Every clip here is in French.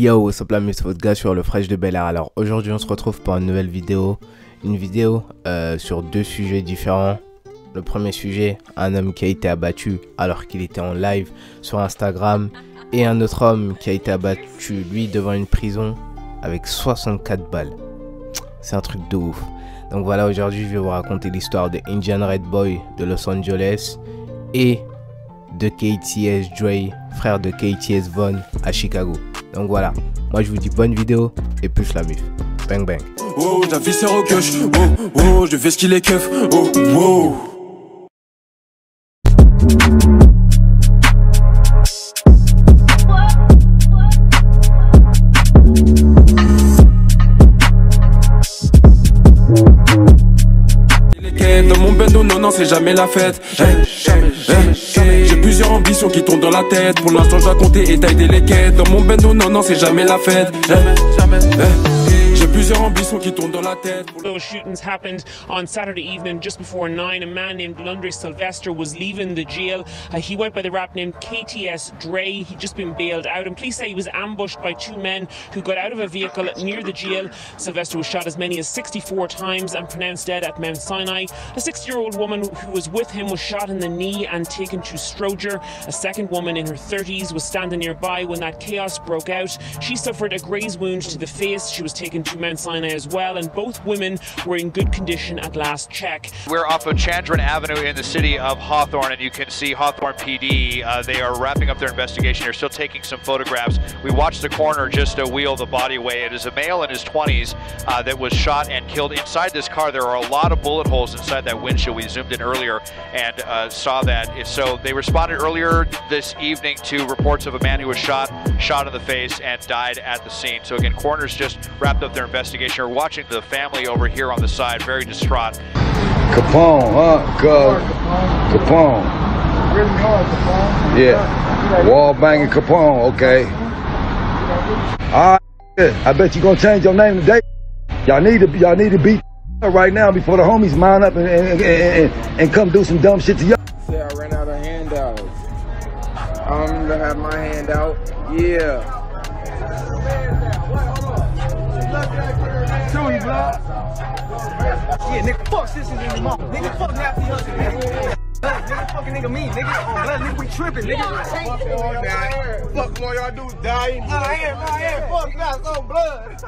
Yo, what's up la miss, votre gars sur le Fresh de Bel Air. Alors aujourd'hui on se retrouve pour une nouvelle vidéo. Une vidéo sur deux sujets différents. Le premier sujet, un homme qui a été abattu alors qu'il était en live sur Instagram. Et un autre homme qui a été abattu lui devant une prison avec 64 balles. C'est un truc de ouf. Donc voilà, aujourd'hui je vais vous raconter l'histoire de Indian Red Boy de Los Angeles et de KTS Dre, frère de KTS Von à Chicago. Donc voilà, moi je vous dis bonne vidéo et plus la mif. Bang bang. Oh, ta vie c'est roqueuche. Oh, oh, je fais ce qu'il est keuf. Oh, oh. Dans mon bendo, non, c'est jamais la fête. J'ai plusieurs ambitions qui tournent dans la tête. Pour l'instant, je dois compter et tailler les quêtes. Dans mon bendo, non, c'est jamais la fête. J'ai plusieurs ambitions qui tournent dans la tête. Those shootings happened on Saturday evening just before 9. A man named Lundre Sylvester was leaving the jail. He went by the rap name KTS Dre. He'd just been bailed out, and police say he was ambushed by two men who got out of a vehicle near the jail. Sylvester was shot as many as 64 times and pronounced dead at Mount Sinai. A 60-year-old woman who was with him was shot in the knee and taken to Stroger. A second woman in her 30s was standing nearby when that chaos broke out. She suffered a graze wound to the face. She was taken to Mount Sinai as well, and both women were in good condition at last check. We're off of Chandran Avenue in the city of Hawthorne, and you can see Hawthorne PD. They are wrapping up their investigation. They're still taking some photographs. We watched the coroner just wheel the body away. It is a male in his 20s that was shot and killed. Inside this car, there are a lot of bullet holes inside that windshield. We zoomed in earlier and saw that. So they responded earlier this evening to reports of a man who was shot in the face and died at the scene. So again, coroners just wrapped up their investigation. We're watching the family over here on the side, very distraught. Capone, huh? Capone. Really hard, Capone. Yeah. Wall banging Capone, okay. All right, I bet you gonna change your name today. Y'all need to beat right now before the homies mount up and come do some dumb shit to y'all. Say I ran out of handouts. I don't even have my handout. Yeah. Show you, blood. Yeah, nigga, fuck sisters in your mom. Nigga, fuck nasty husband, nigga. Nigga, fucking nigga me, nigga. On blood, nigga, we tripping, nigga. Fuck all that. Fuck all y'all do is die. I am. Fuck that, on blood.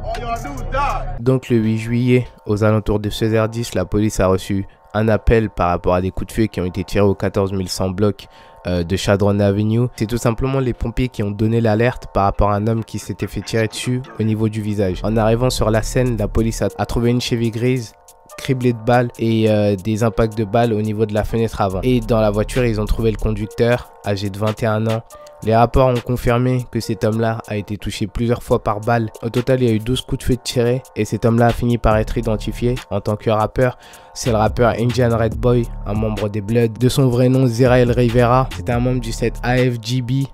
All y'all do is die. Donc le 8 juillet, aux alentours de 16h10, la police a reçu un appel par rapport à des coups de feu qui ont été tirés au 14100 bloc de Chandran Avenue. C'est tout simplement les pompiers qui ont donné l'alerte par rapport à un homme qui s'était fait tirer dessus au niveau du visage. En arrivant sur la scène, la police a trouvé une Chevy grise criblée de balles et des impacts de balles au niveau de la fenêtre avant. Et dans la voiture, ils ont trouvé le conducteur âgé de 21 ans. Les rapports ont confirmé que cet homme-là a été touché plusieurs fois par balle. Au total, il y a eu 12 coups de feu tirés et cet homme-là a fini par être identifié en tant que rappeur. C'est le rappeur Indian Red Boy, un membre des Bloods. De son vrai nom, Zirael Rivera. C'était un membre du set AFGB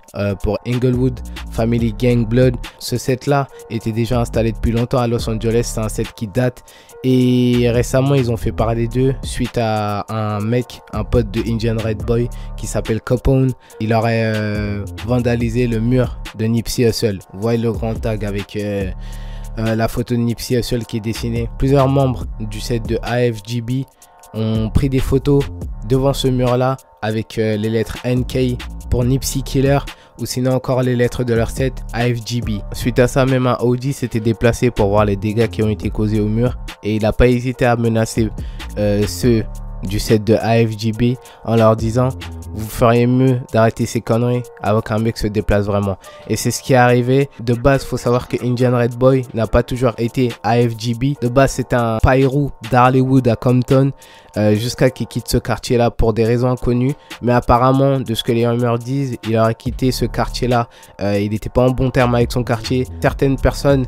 pour Inglewood Family Gang Blood. Ce set-là était déjà installé depuis longtemps à Los Angeles. C'est un set qui date. Et récemment, ils ont fait parler d'eux suite à un mec, un pote de Indian Red Boy qui s'appelle Capone. Il aurait vandalisé le mur de Nipsey Hussle. Vous voyez le grand tag avec la photo de Nipsey Hussle qui est dessinée. Plusieurs membres du set de AFGB ont pris des photos devant ce mur-là avec les lettres NK pour Nipsey Killer ou sinon encore les lettres de leur set AFGB. Suite à ça, même un Audi s'était déplacé pour voir les dégâts qui ont été causés au mur et il n'a pas hésité à menacer ceux du set de AFGB en leur disant vous feriez mieux d'arrêter ces conneries avant qu'un mec se déplace vraiment. Et c'est ce qui est arrivé. De base, faut savoir que Indian Red Boy n'a pas toujours été AFGB. De base, c'est un païrou d'Harleywood à Compton jusqu'à qu'il quitte ce quartier-là pour des raisons inconnues. Mais apparemment, de ce que les rumeurs disent, il aurait quitté ce quartier-là. Il n'était pas en bon terme avec son quartier. Certaines personnes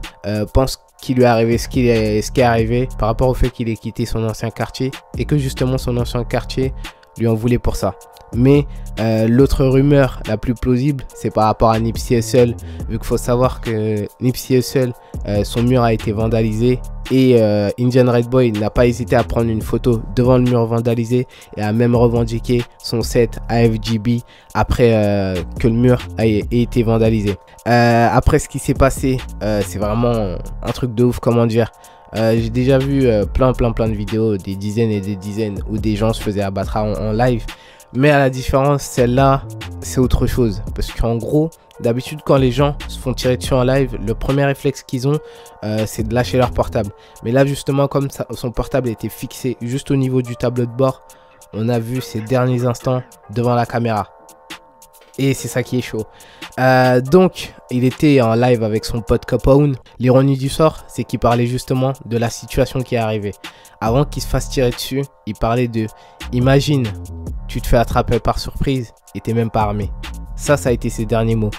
pensent qu'il lui est arrivé ce qui est arrivé par rapport au fait qu'il ait quitté son ancien quartier et que justement son ancien quartier lui en voulait pour ça. Mais l'autre rumeur la plus plausible, c'est par rapport à Nipsey Hussle, vu qu'il faut savoir que Nipsey Hussle, son mur a été vandalisé Et Indian Red Boy n'a pas hésité à prendre une photo devant le mur vandalisé et a même revendiqué son set AFGB après que le mur ait été vandalisé. Après ce qui s'est passé, c'est vraiment un truc de ouf, comment dire. J'ai déjà vu plein de vidéos, des dizaines et des dizaines, où des gens se faisaient abattre en live. Mais à la différence, celle-là, c'est autre chose. Parce qu'en gros, d'habitude, quand les gens se font tirer dessus en live, le premier réflexe qu'ils ont, c'est de lâcher leur portable. Mais là, justement, comme son portable était fixé juste au niveau du tableau de bord, on a vu ces derniers instants devant la caméra. Et c'est ça qui est chaud. Donc, il était en live avec son pote Capone. L'ironie du sort, c'est qu'il parlait justement de la situation qui est arrivée. Avant qu'il se fasse tirer dessus, il parlait de « Imagine, tu te fais attraper par surprise et t'es même pas armé. » Ça a été ses derniers mots.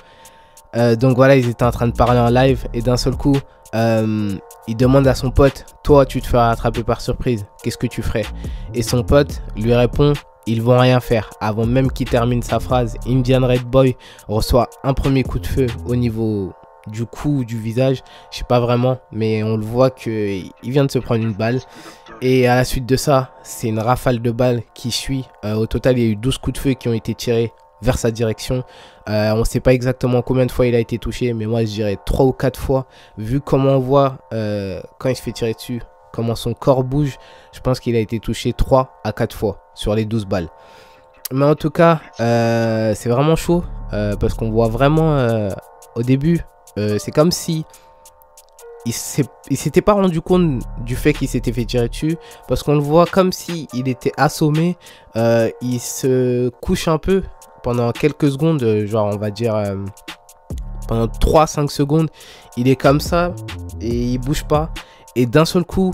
Donc voilà, ils étaient en train de parler en live et d'un seul coup, il demande à son pote « Toi, tu te feras attraper par surprise, qu'est-ce que tu ferais ?» Et son pote lui répond « Ils vont rien faire. » Avant même qu'il termine sa phrase, Indian Red Boy reçoit un premier coup de feu au niveau du cou, du visage. Je sais pas vraiment, mais on le voit qu'il vient de se prendre une balle. Et à la suite de ça, c'est une rafale de balles qui suit. Au total, il y a eu 12 coups de feu qui ont été tirés vers sa direction. On ne sait pas exactement combien de fois il a été touché, mais moi je dirais 3 ou 4 fois. Vu comment on voit quand il se fait tirer dessus, comment son corps bouge, je pense qu'il a été touché 3 à 4 fois sur les 12 balles. Mais en tout cas, c'est vraiment chaud parce qu'on voit vraiment au début, c'est comme si il s'était pas rendu compte du fait qu'il s'était fait tirer dessus, parce qu'on le voit comme si il était assommé. Il se couche un peu pendant quelques secondes, genre on va dire pendant 3-5 secondes, il est comme ça et il bouge pas. Et d'un seul coup,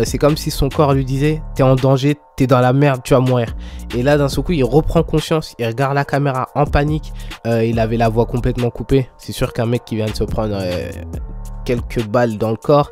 c'est comme si son corps lui disait « T'es en danger, t'es dans la merde, tu vas mourir ». Et là, d'un seul coup, il reprend conscience, il regarde la caméra en panique. Il avait la voix complètement coupée. C'est sûr qu'un mec qui vient de se prendre quelques balles dans le corps,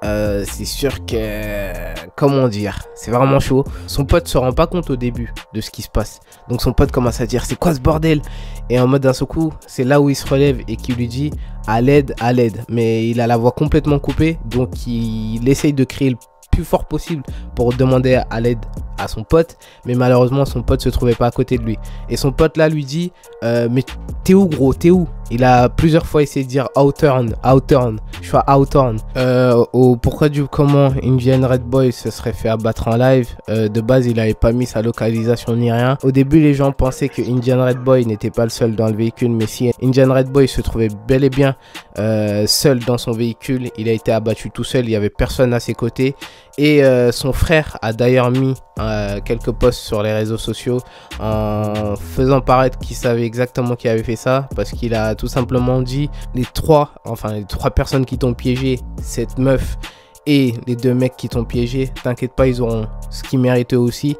c'est sûr que, comment dire, c'est vraiment chaud. Son pote se rend pas compte au début de ce qui se passe. Donc son pote commence à dire « C'est quoi ce bordel ?» Et en mode d'un seul coup, c'est là où il se relève et qui lui dit « À l'aide, à l'aide ». Mais il a la voix complètement coupée, donc il essaye de crier le plus fort possible pour demander à l'aide à son pote, mais malheureusement son pote se trouvait pas à côté de lui. Et son pote là lui dit mais t'es où gros, t'es où? Il a plusieurs fois essayé de dire Outturn, je suis à Outturn. Au pourquoi du comment Indian Red Boy se serait fait abattre en live, de base il avait pas mis sa localisation ni rien. Au début les gens pensaient que Indian Red Boy n'était pas le seul dans le véhicule, mais si Indian Red Boy se trouvait bel et bien seul dans son véhicule, il a été abattu tout seul, il y avait personne à ses côtés. Et son frère a d'ailleurs mis quelques posts sur les réseaux sociaux en faisant paraître qu'il savait exactement qui avait fait ça, parce qu'il a tout simplement dit les trois personnes qui t'ont piégé, cette meuf et les 2 mecs qui t'ont piégé, t'inquiète pas, ils auront ce qu'ils méritaient aussi.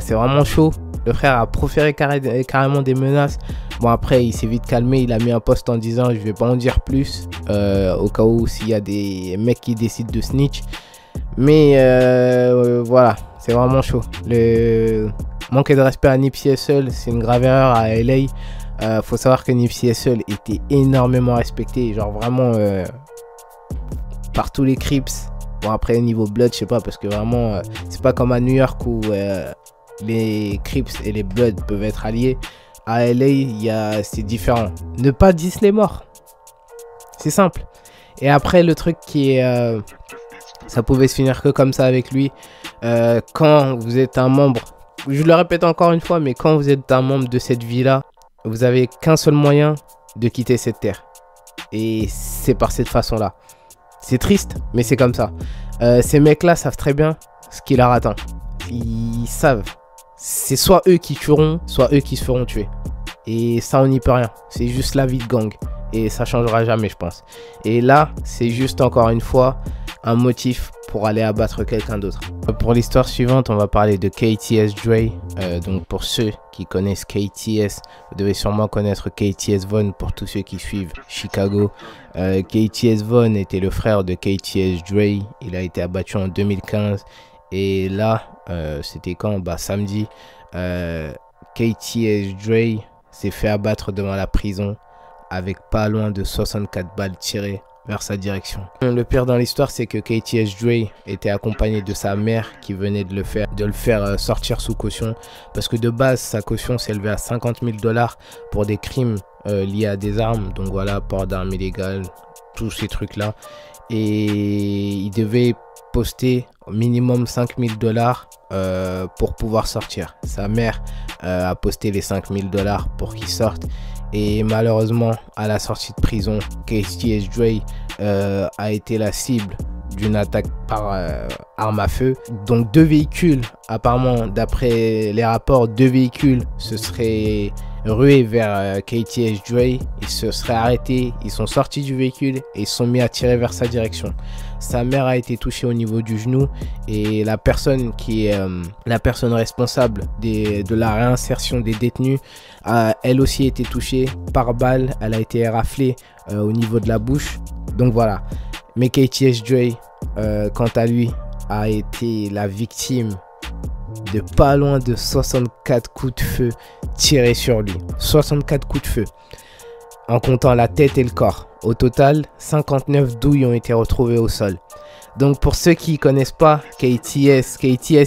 C'est vraiment chaud. Le frère a proféré carrément des menaces. Bon, après il s'est vite calmé, il a mis un post en disant je vais pas en dire plus au cas où s'il y a des mecs qui décident de snitch. Mais voilà, c'est vraiment chaud. Le manque de respect à Nipsey Hussle, c'est une grave erreur à LA. Faut savoir que Nipsey Hussle était énormément respecté, genre vraiment par tous les Crips. Bon, après niveau Blood, je sais pas, parce que vraiment c'est pas comme à New York où les Crips et les Bloods peuvent être alliés. À LA, c'est différent. Ne pas Disney mort, c'est simple. Et après le truc qui est ça pouvait se finir que comme ça avec lui. Quand vous êtes un membre, je le répète encore une fois, mais quand vous êtes un membre de cette vie-là, vous avez qu'un seul moyen de quitter cette terre. Et c'est par cette façon-là. C'est triste, mais c'est comme ça. Ces mecs-là savent très bien ce qui leur attend. Ils savent. C'est soit eux qui tueront, soit eux qui se feront tuer. Et ça, on n'y peut rien. C'est juste la vie de gang. Et ça changera jamais, je pense. Et là, c'est juste encore une fois un motif pour aller abattre quelqu'un d'autre. Pour l'histoire suivante, on va parler de KTS Dre. Donc pour ceux qui connaissent KTS, vous devez sûrement connaître KTS Von pour tous ceux qui suivent Chicago. KTS Von était le frère de KTS Dre. Il a été abattu en 2015. Et là, c'était quand? Bah samedi. KTS Dre s'est fait abattre devant la prison avec pas loin de 64 balles tirées vers sa direction. Le pire dans l'histoire, c'est que KTS Dre était accompagné de sa mère qui venait de le faire sortir sous caution. Parce que de base, sa caution s'élevait à 50 000 $ pour des crimes liés à des armes. Donc voilà, port d'armes illégales, tous ces trucs-là. Et il devait poster au minimum 5 000 $ pour pouvoir sortir. Sa mère a posté les 5 000 $ pour qu'il sorte. Et malheureusement, à la sortie de prison, KTS Dre a été la cible d'une attaque par arme à feu. Donc 2 véhicules, apparemment d'après les rapports, 2 véhicules se seraient rués vers KTS Dre. Ils se seraient arrêtés, ils sont sortis du véhicule et ils sont mis à tirer vers sa direction. Sa mère a été touchée au niveau du genou et la personne qui est la personne responsable de la réinsertion des détenus a elle aussi été touchée par balle. Elle a été raflée au niveau de la bouche. Donc voilà. Mais KTS Dre, quant à lui, a été la victime de pas loin de 64 coups de feu tirés sur lui. 64 coups de feu, en comptant la tête et le corps. Au total, 59 douilles ont été retrouvées au sol. Donc pour ceux qui ne connaissent pas KTS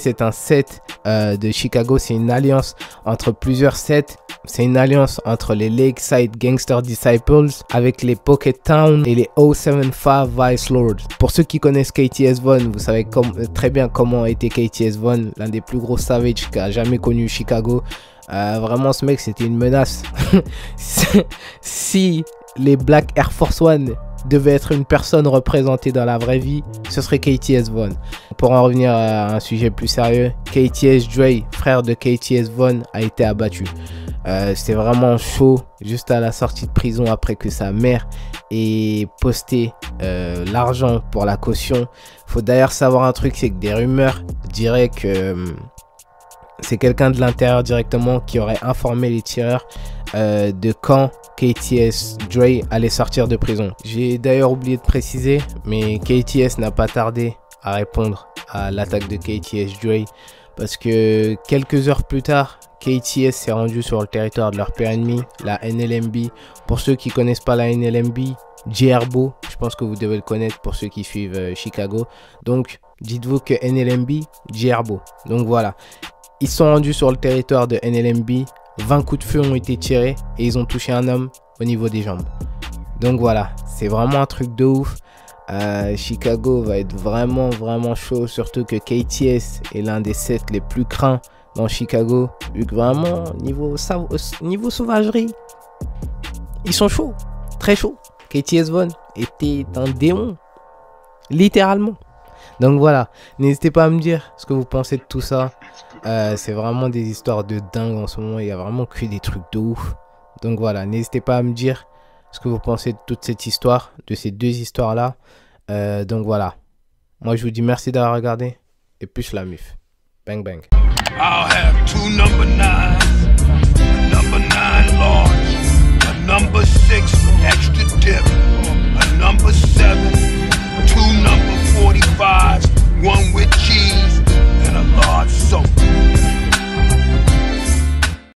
est un set de Chicago. C'est une alliance entre plusieurs sets. C'est une alliance entre les Lakeside Gangster Disciples avec les Pocket Town et les 075 Vice Lords. Pour ceux qui connaissent KTS Von, vous savez très bien comment était KTS Von, l'un des plus gros savages qu'a jamais connu Chicago. Vraiment, ce mec, c'était une menace. Si les Black Air Force One devait être une personne représentée dans la vraie vie, ce serait KTS Von. Pour en revenir à un sujet plus sérieux, KTS Dre, frère de KTS Von, a été abattu. C'était vraiment chaud juste à la sortie de prison après que sa mère ait posté l'argent pour la caution. Faut d'ailleurs savoir un truc, c'est que des rumeurs diraient que c'est quelqu'un de l'intérieur directement qui aurait informé les tireurs de quand KTS Dre allait sortir de prison. J'ai d'ailleurs oublié de préciser, mais KTS n'a pas tardé à répondre à l'attaque de KTS Dre parce que quelques heures plus tard, KTS s'est rendu sur le territoire de leur pire ennemi, la NLMB. Pour ceux qui connaissent pas la NLMB, J-Herbo, je pense que vous devez le connaître pour ceux qui suivent Chicago. Donc dites-vous que NLMB, J-Herbo. Donc voilà, ils sont rendus sur le territoire de NLMB. 20 coups de feu ont été tirés et ils ont touché un homme au niveau des jambes. Donc voilà, c'est vraiment un truc de ouf. Chicago va être vraiment chaud, surtout que KTS est l'un des sets les plus craints dans Chicago, vu que vraiment niveau sauvagerie, ils sont chauds, très chauds. KTS Von était un démon, littéralement. Donc voilà, n'hésitez pas à me dire ce que vous pensez de tout ça. C'est vraiment des histoires de dingue en ce moment, il y a vraiment que des trucs de ouf. Donc voilà, n'hésitez pas à me dire ce que vous pensez de toute cette histoire, de ces deux histoires là. Donc voilà, moi je vous dis merci d'avoir regardé et plus la mif. Bang bang. I'll have 2 number 9s, a number 9 large, a number 6 extra dip, a number